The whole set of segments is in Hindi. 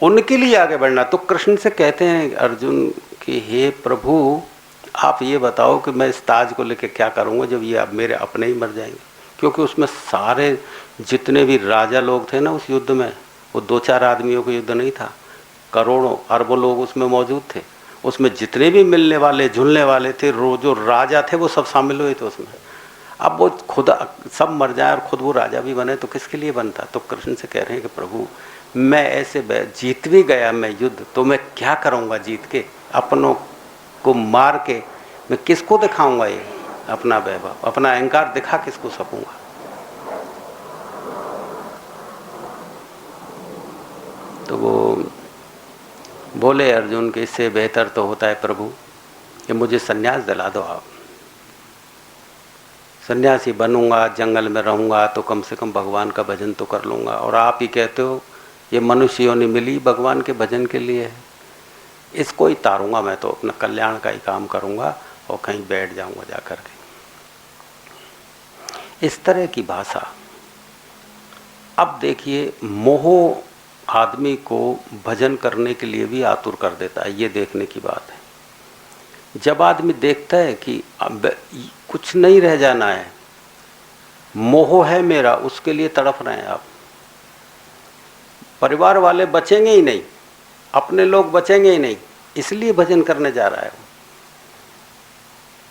उनके लिए आगे बढ़ना। तो कृष्ण से कहते हैं अर्जुन कि हे प्रभु, आप ये बताओ कि मैं इस ताज को लेकर क्या करूँगा जब ये अब मेरे अपने ही मर जाएंगे। क्योंकि उसमें सारे जितने भी राजा लोग थे ना उस युद्ध में, वो 2-4 आदमियों का युद्ध नहीं था, करोड़ों अरबों लोग उसमें मौजूद थे। उसमें जितने भी मिलने वाले झुलने वाले थे, जो राजा थे, वो सब शामिल हुए थे उसमें। अब वो खुद सब मर जाए और खुद वो राजा भी बने तो किसके लिए बनता। तो कृष्ण से कह रहे हैं कि प्रभु, मैं ऐसे जीत भी गया मैं युद्ध, तो मैं क्या करूँगा जीत के, अपनों को मार के मैं किसको दिखाऊंगा ये अपना वैभव, अपना अहंकार दिखा किसको सकूंगा। तो वो बोले अर्जुन के इससे बेहतर तो होता है प्रभु कि मुझे सन्यास दिला दो आप। सन्यासी बनूंगा, जंगल में रहूंगा तो कम से कम भगवान का भजन तो कर लूंगा। और आप ही कहते हो ये मनुष्य योनि मिली भगवान के भजन के लिए है, इसको ही तारूंगा मैं, तो अपना कल्याण का ही काम करूंगा और कहीं बैठ जाऊंगा जाकर के। इस तरह की भाषा। अब देखिए, मोह आदमी को भजन करने के लिए भी आतुर कर देता है, ये देखने की बात है। जब आदमी देखता है कि अब कुछ नहीं रह जाना है, मोह है मेरा, उसके लिए तड़प रहे हैं आप। परिवार वाले बचेंगे ही नहीं, अपने लोग बचेंगे ही नहीं, इसलिए भजन करने जा रहा है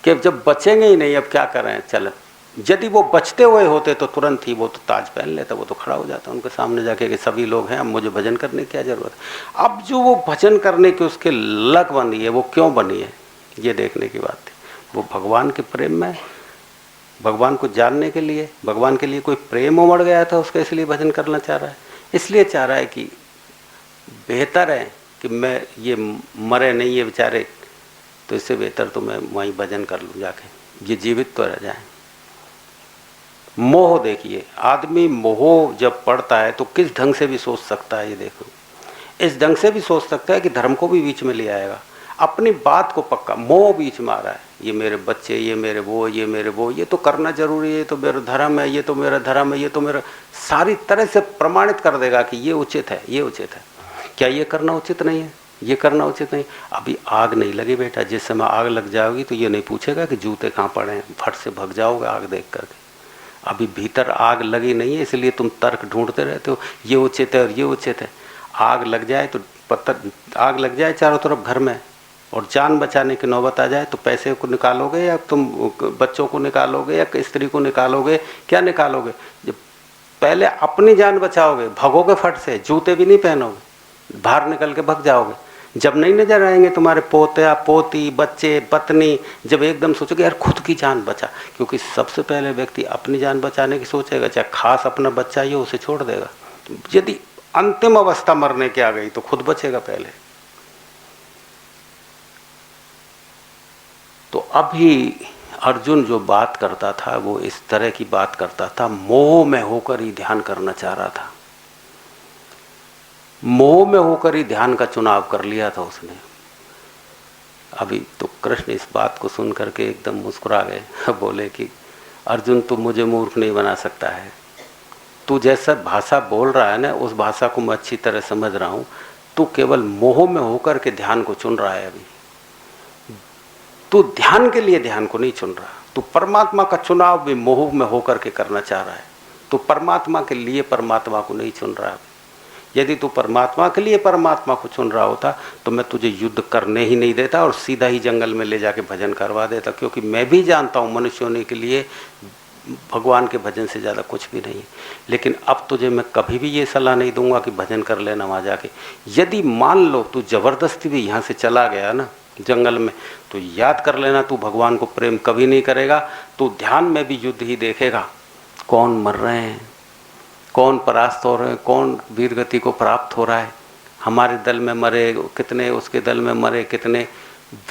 कि जब बचेंगे ही नहीं अब क्या करें, चल। यदि वो बचते हुए होते तो तुरंत ही वो तो ताज पहन लेता, वो तो खड़ा हो जाता उनके सामने जाके कि सभी लोग हैं, अब मुझे भजन करने की क्या जरूरत है। अब जो वो भजन करने की उसके लग बनी है, वो क्यों बनी है, ये देखने की बात थी। वो भगवान के प्रेम में, भगवान को जानने के लिए, भगवान के लिए कोई प्रेम उमड़ गया था उसका, इसलिए भजन करना चाह रहा है। इसलिए चाह रहा है कि बेहतर है कि मैं ये मरे नहीं ये बेचारे, तो इससे बेहतर तो मैं वहीं भजन कर लूँ जाके, ये जीवित तो रह जाए। मोह देखिए, आदमी मोह जब पड़ता है तो किस ढंग से भी सोच सकता है, ये देखो। इस ढंग से भी सोच सकता है कि धर्म को भी बीच में ले आएगा, अपनी बात को पक्का। मोह बीच में आ रहा है, ये मेरे बच्चे, ये मेरे वो, ये मेरे वो, ये तो करना जरूरी है, ये तो मेरा धर्म है, ये तो मेरा धर्म है, ये तो मेरा, सारी तरह से प्रमाणित कर देगा कि ये उचित है, ये उचित है। क्या ये करना उचित नहीं है, ये करना उचित नहीं। अभी आग नहीं लगी बेटा, जिस समय आग लग जाओगी तो ये नहीं पूछेगा कि जूते कहाँ पड़े हैं, फट से भग जाओगे आग देख करके। अभी भीतर आग लगी नहीं है, इसलिए तुम तर्क ढूंढते रहते हो, ये उचित है और ये उचित है। आग लग जाए तो आग लग जाए चारों तरफ घर में, और जान बचाने की नौबत आ जाए तो पैसे को निकालोगे या तुम बच्चों को निकालोगे या स्त्री को निकालोगे, क्या निकालोगे। जब पहले अपनी जान बचाओगे, भगोगे फट से, जूते भी नहीं पहनोगे, बाहर निकल के भग जाओगे। जब नहीं नजर आएंगे तुम्हारे पोते पोती बच्चे पत्नी, जब एकदम सोचोगे यार खुद की जान बचा, क्योंकि सबसे पहले व्यक्ति अपनी जान बचाने की सोचेगा, चाहे खास अपना बच्चा ही हो उसे छोड़ देगा। यदि अंतिम अवस्था मरने की आ गई तो खुद बचेगा पहले। तो अभी अर्जुन जो बात करता था वो इस तरह की बात करता था, मोह में होकर ही ध्यान करना चाह रहा था, मोह में होकर ही ध्यान का चुनाव कर लिया था उसने। अभी तो कृष्ण इस बात को सुन करके एकदम मुस्कुरा गए, बोले कि अर्जुन तू मुझे मूर्ख नहीं बना सकता है, तू जैसा भाषा बोल रहा है ना उस भाषा को मैं अच्छी तरह समझ रहा हूँ। तू केवल मोह में होकर के ध्यान को चुन रहा है, अभी तू ध्यान के लिए ध्यान को नहीं चुन रहा, तू परमात्मा का चुनाव भी मोह में होकर के करना चाह रहा है। तू परमात्मा के लिए परमात्मा को नहीं चुन रहा। यदि तू परमात्मा के लिए परमात्मा को चुन रहा होता तो मैं तुझे युद्ध करने ही नहीं देता और सीधा ही जंगल में ले जाके भजन करवा देता, क्योंकि मैं भी जानता हूँ मनुष्य होने के लिए भगवान के भजन से ज़्यादा कुछ भी नहीं। लेकिन अब तुझे मैं कभी भी ये सलाह नहीं दूंगा कि भजन कर लेना वहाँ जाके। यदि मान लो तू जबरदस्ती भी यहाँ से चला गया ना जंगल में, तो याद कर लेना तू भगवान को प्रेम कभी नहीं करेगा। तू ध्यान में भी युद्ध ही देखेगा, कौन मर रहे हैं, कौन परास्त हो रहे हैं, कौन वीर गति को प्राप्त हो रहा है, हमारे दल में मरे कितने, उसके दल में मरे कितने,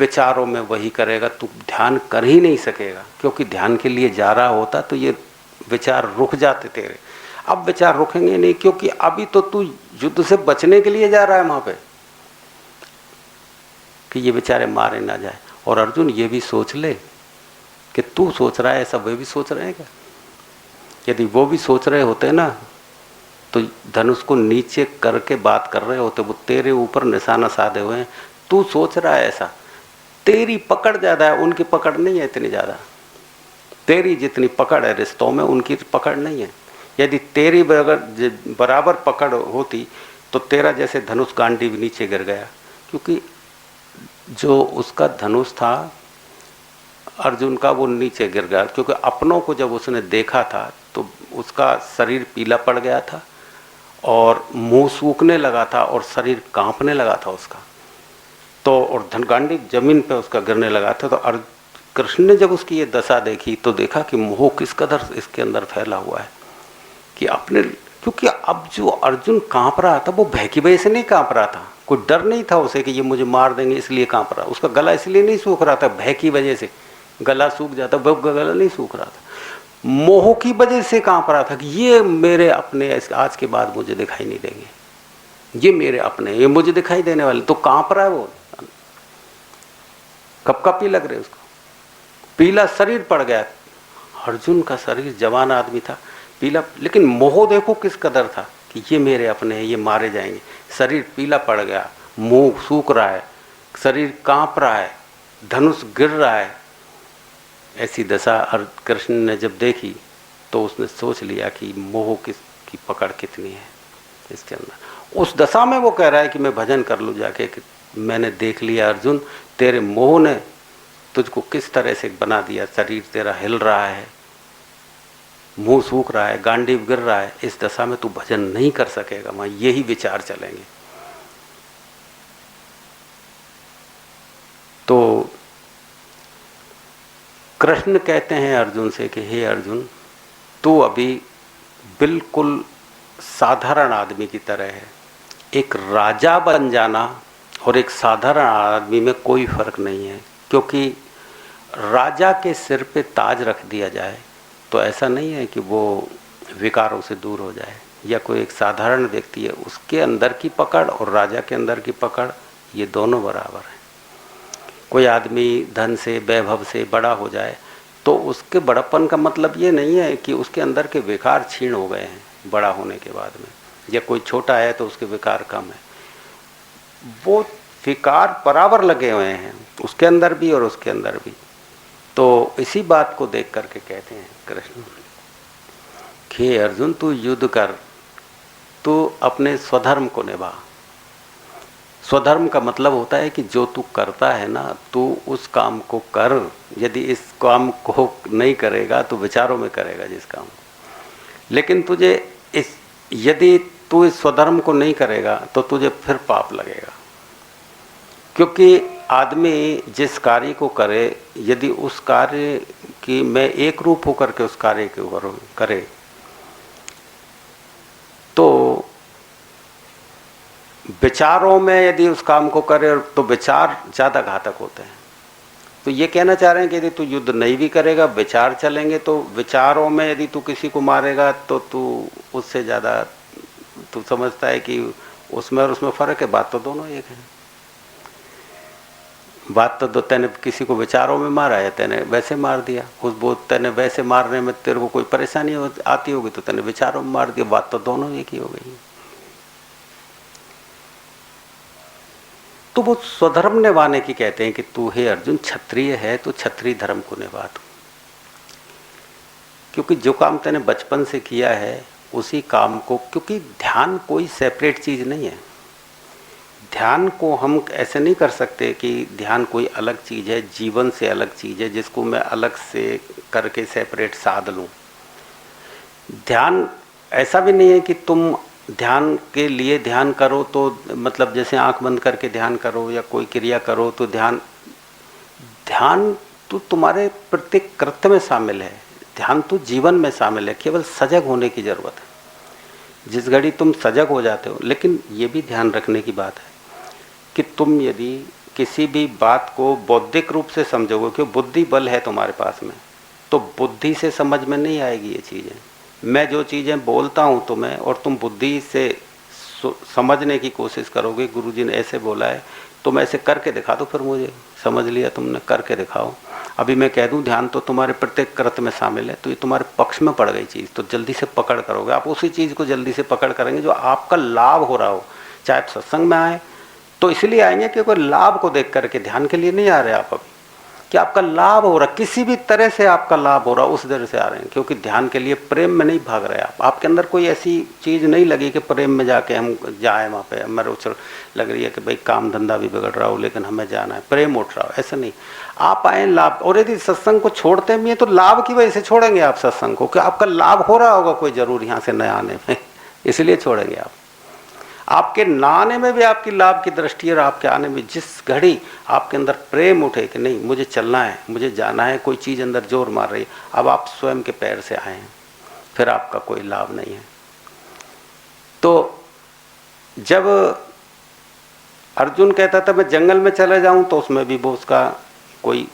विचारों में वही करेगा। तू ध्यान कर ही नहीं सकेगा, क्योंकि ध्यान के लिए जा रहा होता तो ये विचार रुक जाते तेरे। अब विचार रुकेंगे नहीं, क्योंकि अभी तो तू युद्ध से बचने के लिए जा रहा है वहाँ पे कि ये बेचारे मारे ना जाए। और अर्जुन ये भी सोच ले कि तू सोच रहा है ऐसा वे भी सोच रहे हैं क्या। यदि वो भी सोच रहे होते ना तो धनुष को नीचे करके बात कर रहे होते, वो तेरे ऊपर निशाना साधे हुए हैं। तू सोच रहा है ऐसा, तेरी पकड़ ज्यादा है, उनकी पकड़ नहीं है इतनी ज्यादा। तेरी जितनी पकड़ है रिश्तों में, उनकी पकड़ नहीं है। यदि तेरी बराबर पकड़ होती तो तेरा जैसे धनुष गांडीव नीचे गिर गया, क्योंकि जो उसका धनुष था अर्जुन का वो नीचे गिर गया, क्योंकि अपनों को जब उसने देखा था तो उसका शरीर पीला पड़ गया था और मुंह सूखने लगा था और शरीर कांपने लगा था उसका। तो और धनगांडी जमीन पे उसका गिरने लगा था। तो कृष्ण ने जब उसकी ये दशा देखी तो देखा कि मोह किस कदर इसके अंदर फैला हुआ है कि अपने, क्योंकि अब जो अर्जुन कांप रहा था वो भय की वजह से नहीं कांप रहा था, कोई डर नहीं था उसे कि ये मुझे मार देंगे इसलिए कांप रहा। उसका गला इसलिए नहीं सूख रहा था, भय की वजह से गला सूख जाता, वो गला नहीं सूख रहा था, मोह की वजह से कांप रहा था कि ये मेरे अपने, आज के बाद मुझे दिखाई नहीं देंगे, ये मेरे अपने, ये मुझे दिखाई देने वाले। तो कांप रहा है वो, कपकपी लग रहे उसको, पीला शरीर पड़ गया। अर्जुन का शरीर जवान आदमी था, पीला, लेकिन मोह देखो किस कदर था कि ये मेरे अपने हैं, ये मारे जाएंगे। शरीर पीला पड़ गया, मुंह सूख रहा है, शरीर कांप रहा है, धनुष गिर रहा है। ऐसी दशा कृष्ण ने जब देखी तो उसने सोच लिया कि मोह की पकड़ कितनी है इसके अंदर। उस दशा में वो कह रहा है कि मैं भजन कर लूँ जाके, कि मैंने देख लिया अर्जुन, तेरे मोह ने तुझको किस तरह से बना दिया, शरीर तेरा हिल रहा है, मुंह सूख रहा है, गांडीव गिर रहा है, इस दशा में तू भजन नहीं कर सकेगा। वहां यही विचार चलेंगे। तो कृष्ण कहते हैं अर्जुन से कि हे अर्जुन, तू अभी बिल्कुल साधारण आदमी की तरह है। एक राजा बन जाना और एक साधारण आदमी में कोई फर्क नहीं है, क्योंकि राजा के सिर पे ताज रख दिया जाए तो ऐसा नहीं है कि वो विकारों से दूर हो जाए, या कोई एक साधारण व्यक्ति है उसके अंदर की पकड़ और राजा के अंदर की पकड़ ये दोनों बराबर हैं। कोई आदमी धन से वैभव से बड़ा हो जाए तो उसके बड़प्पन का मतलब ये नहीं है कि उसके अंदर के विकार क्षीण हो गए हैं बड़ा होने के बाद में, या कोई छोटा है तो उसके विकार कम है। वो विकार बराबर लगे हुए हैं उसके अंदर भी और उसके अंदर भी। तो इसी बात को देख करके कहते हैं कृष्ण कि अर्जुन तू युद्ध कर, तू अपने स्वधर्म को निभा। स्वधर्म का मतलब होता है कि जो तू करता है ना, तू उस काम को कर। यदि इस काम को नहीं करेगा तो विचारों में करेगा जिस काम को। लेकिन तुझे यदि तू इस स्वधर्म को नहीं करेगा तो तुझे फिर पाप लगेगा, क्योंकि आदमी जिस कार्य को करे, यदि उस कार्य की मैं एक रूप होकर के उस कार्य को करे तो विचारों में यदि उस काम को करे तो विचार ज़्यादा घातक होते हैं। तो ये कहना चाह रहे हैं कि यदि तू युद्ध नहीं भी करेगा, विचार चलेंगे, तो विचारों में यदि तू किसी को मारेगा तो तू उससे ज़्यादा, तू समझता है कि उसमें और उसमें फ़र्क है। बात तो दोनों एक है। बात तो तैने किसी को विचारों में मारा है, तैने वैसे मार दिया, उस बोध तैने वैसे मारने में तेरे को कोई परेशानी आती होगी तो तैने विचारों में मार दिया। बात तो दोनों एक ही हो गई। तो वो स्वधर्म निभाने की कहते हैं कि तू हे अर्जुन क्षत्रिय है तो क्षत्रिय धर्म को निभा तू, क्योंकि जो काम तैने बचपन से किया है उसी काम को, क्योंकि ध्यान कोई सेपरेट चीज नहीं है। ध्यान को हम ऐसे नहीं कर सकते कि ध्यान कोई अलग चीज है, जीवन से अलग चीज है जिसको मैं अलग से करके सेपरेट साध लूं। ध्यान ऐसा भी नहीं है कि तुम ध्यान के लिए ध्यान करो तो मतलब जैसे आंख बंद करके ध्यान करो या कोई क्रिया करो तो ध्यान तो तुम्हारे प्रत्येक कृत्य में शामिल है। ध्यान तो जीवन में शामिल है, केवल सजग होने की जरूरत है। जिस घड़ी तुम सजग हो जाते हो, लेकिन ये भी ध्यान रखने की बात है कि तुम यदि किसी भी बात को बौद्धिक रूप से समझोगे, क्यों बुद्धि बल है तुम्हारे पास में, तो बुद्धि से समझ में नहीं आएगी ये चीज़ें। मैं जो चीज़ें बोलता हूँ तुम्हें और तुम बुद्धि से समझने की कोशिश करोगे, गुरुजी ने ऐसे बोला है तुम ऐसे करके दिखा दो, फिर मुझे समझ लिया तुमने, करके दिखाओ। अभी मैं कह दूं ध्यान तो तुम्हारे प्रत्येक कृत्य में शामिल है, तो ये तुम्हारे पक्ष में पड़ गई चीज़, तो जल्दी से पकड़ करोगे आप, उसी चीज़ को जल्दी से पकड़ करेंगे जो आपका लाभ हो रहा हो। चाहे आप सत्संग में आए तो इसलिए आएंगे कि कोई लाभ को देख करके, ध्यान के लिए नहीं आ रहे आप अभी, कि आपका लाभ हो रहा, किसी भी तरह से आपका लाभ हो रहा, उस तरह से आ रहे हैं। क्योंकि ध्यान के लिए प्रेम में नहीं भाग रहे आप, आपके अंदर कोई ऐसी चीज़ नहीं लगी कि प्रेम में जाके हम जाए वहाँ पे, हमारे उछल लग रही है कि भाई काम धंधा भी बिगड़ रहा हो लेकिन हमें जाना है, प्रेम उठ रहा हो, ऐसा नहीं। आप आए लाभ, और यदि सत्संग को छोड़ते भी हैं तो लाभ की वजह से छोड़ेंगे आप सत्संग को, कि आपका लाभ हो रहा होगा कोई जरूर यहाँ से न आने में, इसलिए छोड़ेंगे आप। आपके ना आने में भी आपकी लाभ की दृष्टि है, और आपके आने में जिस घड़ी आपके अंदर प्रेम उठे कि नहीं मुझे चलना है, मुझे जाना है, कोई चीज़ अंदर जोर मार रही है, अब आप स्वयं के पैर से आए हैं, फिर आपका कोई लाभ नहीं है। तो जब अर्जुन कहता था मैं जंगल में चले जाऊं, तो उसमें भी वो उसका कोई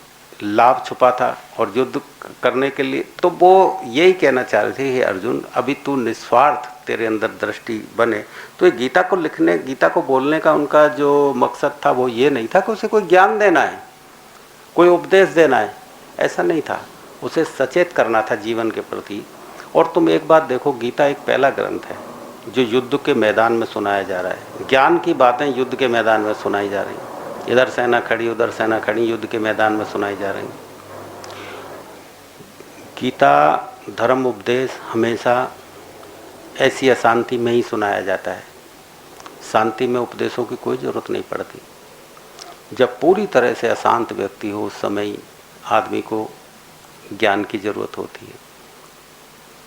लाभ छुपा था, और युद्ध करने के लिए तो वो यही कहना चाह रहे थे, हे अर्जुन अभी तू निस्वार्थ, तेरे अंदर दृष्टि बने। तो ये गीता को लिखने, गीता को बोलने का उनका जो मकसद था वो ये नहीं था कि उसे कोई ज्ञान देना है, कोई उपदेश देना है, ऐसा नहीं था, उसे सचेत करना था जीवन के प्रति। और तुम एक बात देखो, गीता एक पहला ग्रंथ है जो युद्ध के मैदान में सुनाया जा रहा है, ज्ञान की बातें युद्ध के मैदान में सुनाई जा रही हैं, इधर सेना खड़ी उधर सेना खड़ी, युद्ध के मैदान में सुनाई जा रही। गीता धर्म उपदेश हमेशा ऐसी अशांति में ही सुनाया जाता है, शांति में उपदेशों की कोई ज़रूरत नहीं पड़ती। जब पूरी तरह से अशांत व्यक्ति हो उस समय आदमी को ज्ञान की ज़रूरत होती है।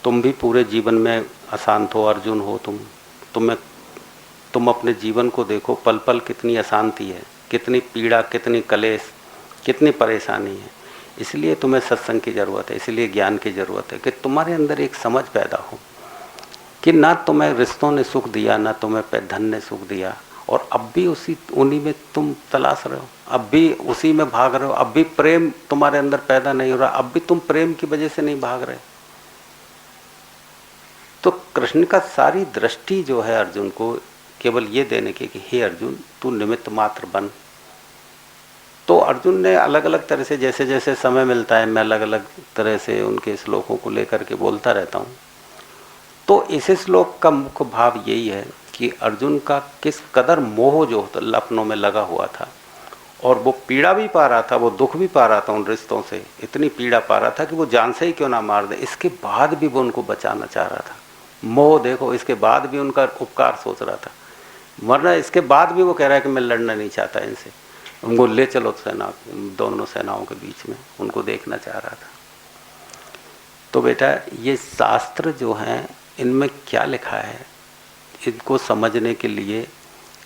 तुम भी पूरे जीवन में अशांत हो, अर्जुन हो तुम अपने जीवन को देखो, पल पल कितनी अशांति है, कितनी पीड़ा, कितनी कलेश, कितनी परेशानी है। इसलिए तुम्हें सत्संग की ज़रूरत है, इसलिए ज्ञान की ज़रूरत है कि तुम्हारे अंदर एक समझ पैदा हो कि ना तुम्हें रिश्तों ने सुख दिया, ना तुम्हें धन ने सुख दिया, और अब भी उन्हीं में तुम तलाश रहे हो, अब भी उसी में भाग रहे हो, अब भी प्रेम तुम्हारे अंदर पैदा नहीं हो रहा, अब भी तुम प्रेम की वजह से नहीं भाग रहे। तो कृष्ण का सारी दृष्टि जो है अर्जुन को केवल ये देने की कि हे अर्जुन तू निमित्त मात्र बन। तो अर्जुन ने अलग अलग तरह से, जैसे जैसे समय मिलता है मैं अलग अलग तरह से उनके श्लोकों को लेकर के बोलता रहता हूँ। तो इस श्लोक का मुख्य भाव यही है कि अर्जुन का किस कदर मोह जो अपनों में लगा हुआ था, और वो पीड़ा भी पा रहा था, वो दुख भी पा रहा था उन रिश्तों से, इतनी पीड़ा पा रहा था कि वो जान से ही क्यों ना मार दे, इसके बाद भी वो उनको बचाना चाह रहा था। मोह देखो, इसके बाद भी उनका उपकार सोच रहा था, वरना इसके बाद भी वो कह रहा है कि मैं लड़ना नहीं चाहता इनसे, उनको ले चलो सेना, दोनों सेनाओं के बीच में उनको देखना चाह रहा था। तो बेटा ये शास्त्र जो हैं इनमें क्या लिखा है, इनको समझने के लिए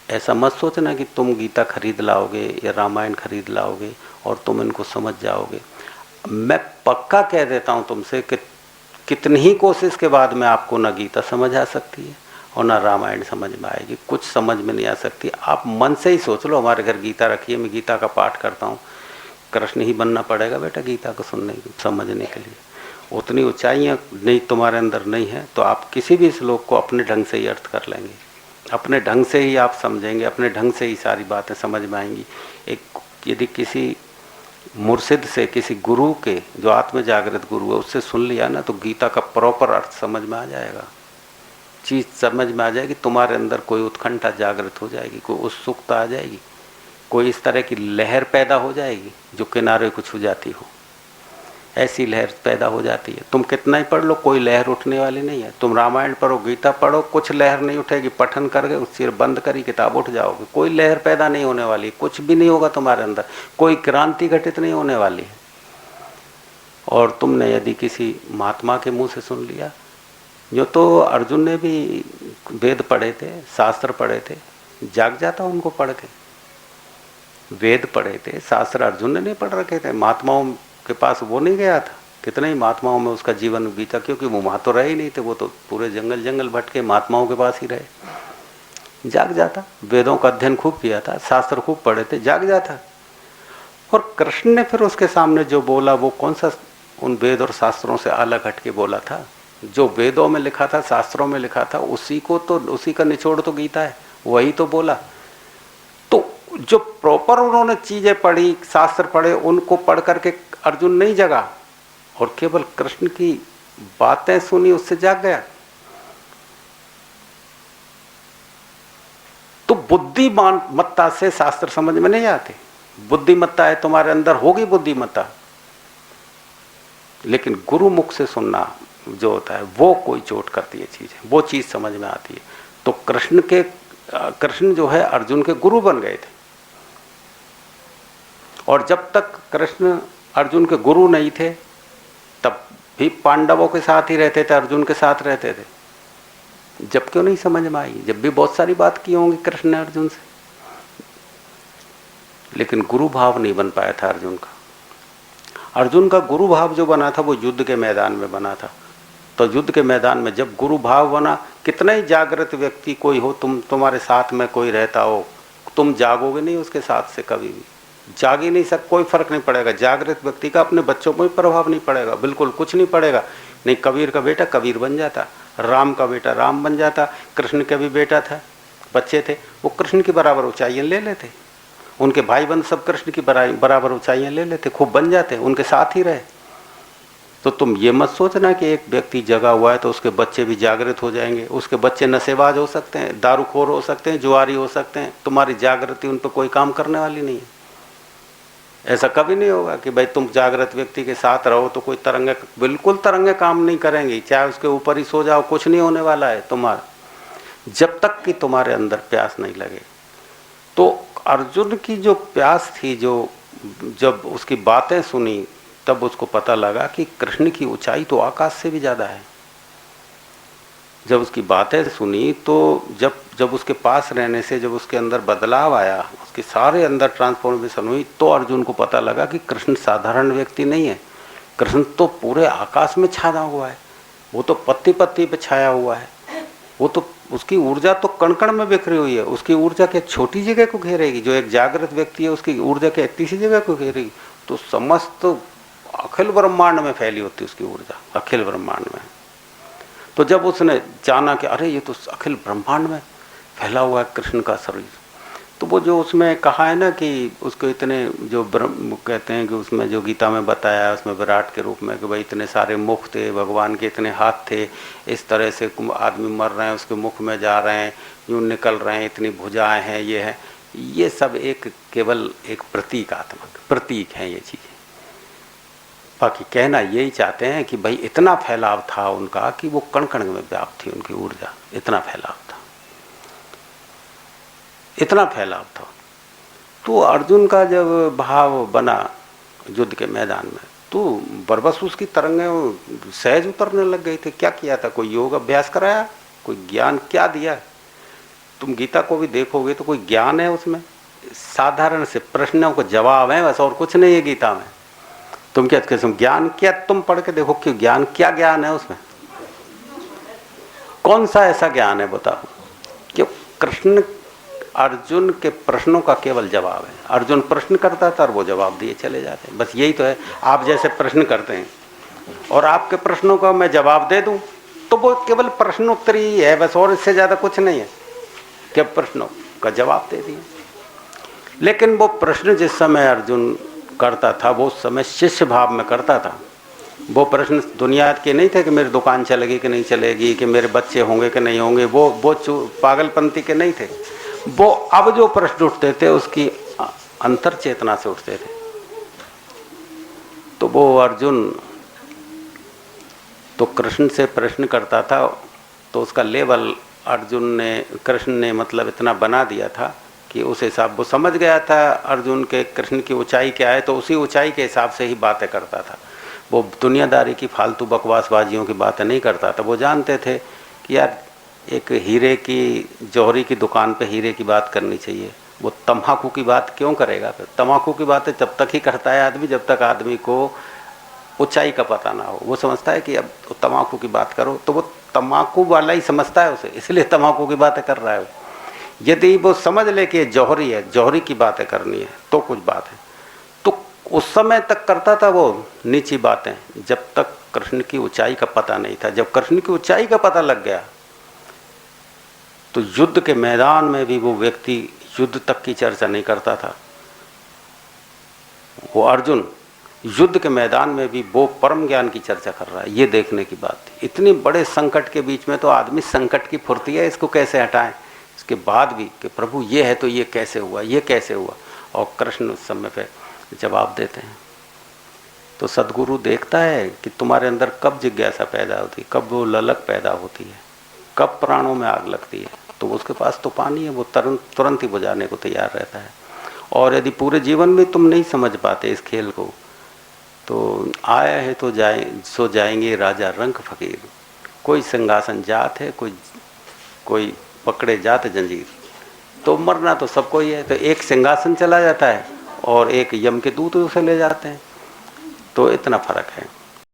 ऐसा मत सोचना कि तुम गीता खरीद लाओगे या रामायण खरीद लाओगे और तुम इनको समझ जाओगे। मैं पक्का कह देता हूँ तुमसे कि कितनी ही कोशिश के बाद में आपको ना गीता समझ आ सकती है और ना रामायण समझ में आएगी, कुछ समझ में नहीं आ सकती। आप मन से ही सोच लो हमारे घर गीता रखी है, मैं गीता का पाठ करता हूँ, कृष्ण ही बनना पड़ेगा बेटा गीता को सुनने समझने के लिए। उतनी ऊंचाइयाँ नहीं तुम्हारे अंदर नहीं है तो आप किसी भी श्लोक को अपने ढंग से ही अर्थ कर लेंगे, अपने ढंग से ही आप समझेंगे, अपने ढंग से ही सारी बातें समझ में आएंगी। एक यदि किसी मुर्शिद से, किसी गुरु के जो आत्म जागृत गुरु है उससे सुन लिया ना, तो गीता का प्रॉपर अर्थ समझ में आ जाएगा, चीज़ समझ में आ जाएगी, तुम्हारे अंदर कोई उत्कंठा जागृत हो जाएगी, कोई उत्सुकता आ जाएगी, कोई इस तरह की लहर पैदा हो जाएगी जो किनारे को छू जाती हो, ऐसी लहर पैदा हो जाती है। तुम कितना ही पढ़ लो कोई लहर उठने वाली नहीं है। तुम रामायण पढ़ो, गीता पढ़ो, कुछ लहर नहीं उठेगी, पठन करके सिर बंद करी किताब उठ जाओगे, कोई लहर पैदा नहीं होने वाली, कुछ भी नहीं होगा तुम्हारे अंदर, कोई क्रांति घटित नहीं होने वाली है। और तुमने यदि किसी महात्मा के मुंह से सुन लिया, जो तो अर्जुन ने भी वेद पढ़े थे, शास्त्र पढ़े थे, जाग जाता उनको पढ़ के। वेद पढ़े थे, शास्त्र अर्जुन ने नहीं पढ़ रखे थे, महात्माओं के पास वो नहीं गया था, कितने ही महात्माओं में उसका जीवन बीता, क्योंकि वो वहाँ तो रहे ही नहीं थे, वो तो पूरे जंगल जंगल भटके महात्माओं के पास ही रहे। जाग जाता, वेदों का अध्ययन खूब किया था, शास्त्र खूब पढ़े थे, जाग जाता। और कृष्ण ने फिर उसके सामने जो बोला वो कौन सा उन वेद और शास्त्रों से अलग हट के बोला था? जो वेदों में लिखा था, शास्त्रों में लिखा था, उसी को तो, उसी का निचोड़ तो गीता है, वही तो बोला। तो जो प्रॉपर उन्होंने चीजें पढ़ी, शास्त्र पढ़े, उनको पढ़ करके अर्जुन नहीं जगा और केवल कृष्ण की बातें सुनी, उससे जाग गया। तो बुद्धिमत्ता से शास्त्र समझ में नहीं आते। बुद्धिमत्ता है तुम्हारे अंदर, होगी बुद्धिमत्ता, लेकिन गुरु मुख से सुनना जो होता है वो कोई चोट करती है चीज, वो चीज समझ में आती है। तो कृष्ण जो है अर्जुन के गुरु बन गए थे। और जब तक कृष्ण अर्जुन के गुरु नहीं थे तब भी पांडवों के साथ ही रहते थे, अर्जुन के साथ रहते थे। जब क्यों नहीं समझ में आई? जब भी बहुत सारी बात की होंगी कृष्ण ने अर्जुन से, लेकिन गुरु भाव नहीं बन पाया था अर्जुन का। अर्जुन का गुरु भाव जो बना था वो युद्ध के मैदान में बना था। तो युद्ध के मैदान में जब गुरु भाव बना, कितना ही जागृत व्यक्ति कोई हो, तुम्हारे साथ में कोई रहता हो, तुम जागोगे नहीं उसके साथ से, कभी भी जाग ही नहीं सक, कोई फर्क नहीं पड़ेगा। जागृत व्यक्ति का अपने बच्चों पर प्रभाव नहीं पड़ेगा, बिल्कुल कुछ नहीं पड़ेगा। नहीं, कबीर का बेटा कबीर बन जाता, राम का बेटा राम बन जाता, कृष्ण का भी बेटा था, बच्चे थे, वो कृष्ण की बराबर ऊंचाइयां ले लेते, उनके भाई बंद सब कृष्ण की बराबर ऊंचाइयां ले लेते, खूब बन जाते, उनके साथ ही रहे। तो तुम ये मत सोचना कि एक व्यक्ति जगा हुआ है तो उसके बच्चे भी जागृत हो जाएंगे। उसके बच्चे नशेबाज हो सकते हैं, दारूखोर हो सकते हैं, जुआरी हो सकते हैं, तुम्हारी जागृति उन पर कोई काम करने वाली नहीं है। ऐसा कभी नहीं होगा कि भाई तुम जागृत व्यक्ति के साथ रहो तो कोई तरंगे, बिल्कुल तरंगे काम नहीं करेंगी, चाहे उसके ऊपर ही सो जाओ, कुछ नहीं होने वाला है तुम्हारा, जब तक कि तुम्हारे अंदर प्यास नहीं लगे। तो अर्जुन की जो प्यास थी, जो जब उसकी बातें सुनी तब उसको पता लगा कि कृष्ण की ऊंचाई तो आकाश से भी ज़्यादा है। जब उसकी बातें सुनी तो जब उसके पास रहने से जब उसके अंदर बदलाव आया, उसके सारे अंदर ट्रांसफॉर्मेशन हुई, तो अर्जुन को पता लगा कि कृष्ण साधारण व्यक्ति नहीं है। कृष्ण तो पूरे आकाश में छाया हुआ है, वो तो पत्ती पत्ती पे छाया हुआ है, वो तो उसकी ऊर्जा तो कण कण में बिखरी हुई है। उसकी ऊर्जा के छोटी जगह को घेरेगी, जो एक जागृत व्यक्ति है उसकी ऊर्जा के तीसरी जगह को घेरेगी, तो समस्त अखिल ब्रह्मांड में फैली होती है उसकी ऊर्जा, अखिल ब्रह्मांड में। तो जब उसने जाना कि अरे ये तो अखिल ब्रह्मांड में फैला हुआ है कृष्ण का शरीर, तो वो जो उसमें कहा है ना कि उसको इतने जो ब्रह्म कहते हैं कि उसमें जो गीता में बताया उसमें विराट के रूप में कि भाई इतने सारे मुख थे, भगवान के इतने हाथ थे, इस तरह से आदमी मर रहे हैं उसके मुख में जा रहे हैं, यूँ निकल रहे हैं, इतनी भुजाएं हैं, ये है, ये सब एक केवल एक प्रतीकात्मक प्रतीक हैं ये चीज़ें। बाकी कहना यही चाहते हैं कि भाई इतना फैलाव था उनका कि वो कण कण में व्याप्त थी उनकी ऊर्जा, इतना फैलाव था, इतना फैलाव था। तो अर्जुन का जब भाव बना युद्ध के मैदान में, तो बरबस उसकी तरंगें सहज उतरने लग गई थे। क्या किया था? कोई योग अभ्यास कराया, कोई ज्ञान क्या दिया? तुम गीता को भी देखोगे तो कोई ज्ञान है उसमें? साधारण से प्रश्नों को जवाब है बस, और कुछ नहीं है गीता में। तुम क्या कहते हो ज्ञान? क्या तुम पढ़ के देखो कि ज्ञान क्या ज्ञान है उसमें? कौन सा ऐसा ज्ञान है बताओ? कि कृष्ण अर्जुन के प्रश्नों का केवल जवाब है। अर्जुन प्रश्न करता था और वो जवाब दिए चले जाते, बस यही तो है। आप जैसे प्रश्न करते हैं और आपके प्रश्नों का मैं जवाब दे दूं तो वो केवल प्रश्नोत्तरी ही है बस, और इससे ज्यादा कुछ नहीं है कि प्रश्नों का जवाब दे दिए। लेकिन वो प्रश्न जिस समय अर्जुन करता था वो उस समय शिष्य भाव में करता था। वो प्रश्न दुनिया के नहीं थे कि मेरी दुकान चलेगी कि नहीं चलेगी, कि मेरे बच्चे होंगे कि नहीं होंगे, वो पागलपंती के नहीं थे। वो अब जो प्रश्न उठते थे उसकी अंतर चेतना से उठते थे। तो वो अर्जुन तो कृष्ण से प्रश्न करता था, तो उसका लेवल अर्जुन ने, कृष्ण ने मतलब इतना बना दिया था कि उस हिसाब वो समझ गया था अर्जुन के कृष्ण की ऊंचाई क्या है, तो उसी ऊंचाई के हिसाब से ही बातें करता था। वो दुनियादारी की फालतू बकवासबाजियों की बातें नहीं करता था। वो जानते थे कि यार एक हीरे की, जौहरी की दुकान पे हीरे की बात करनी चाहिए, वो तम्बाकू की बात क्यों करेगा? फिर तम्बाकू की बातें तब तक ही करता है आदमी जब तक आदमी को ऊंचाई का पता ना हो। वो समझता है कि अब तम्बाकू की बात करो तो वो तम्बाकू वाला ही समझता है उसे, इसलिए तम्बाकू की बातें कर रहा है वो। यदि वो समझ ले कि जौहरी है, जौहरी की बातें करनी है तो कुछ बात है, तो उस समय तक करता था वो नीची बातें, जब तक कृष्ण की ऊंचाई का पता नहीं था। जब कृष्ण की ऊंचाई का पता लग गया तो युद्ध के मैदान में भी वो व्यक्ति युद्ध तक की चर्चा नहीं करता था। वो अर्जुन युद्ध के मैदान में भी वो परम ज्ञान की चर्चा कर रहा है। ये देखने की बात थी। इतने बड़े संकट के बीच में तो आदमी संकट की फुर्ती है, इसको कैसे हटाएं। इसके बाद भी कि प्रभु ये है तो ये कैसे हुआ, ये कैसे हुआ, और कृष्ण उस समय पे जवाब देते हैं। तो सदगुरु देखता है कि तुम्हारे अंदर कब जिज्ञासा पैदा होती है, कब वो ललक पैदा होती है, कब प्राणों में आग लगती है। तो उसके पास तो पानी है, वो तुरंत ही बुझाने को तैयार रहता है। और यदि पूरे जीवन में तुम नहीं समझ पाते इस खेल को, तो आया है तो सो जाएंगे राजा रंग फकीर। कोई सिंहासन जात है, कोई पकड़े जात जंजीर। तो मरना तो सबको ही है। तो एक सिंहासन चला जाता है और एक यम के दूत उसे ले जाते हैं। तो इतना फर्क है।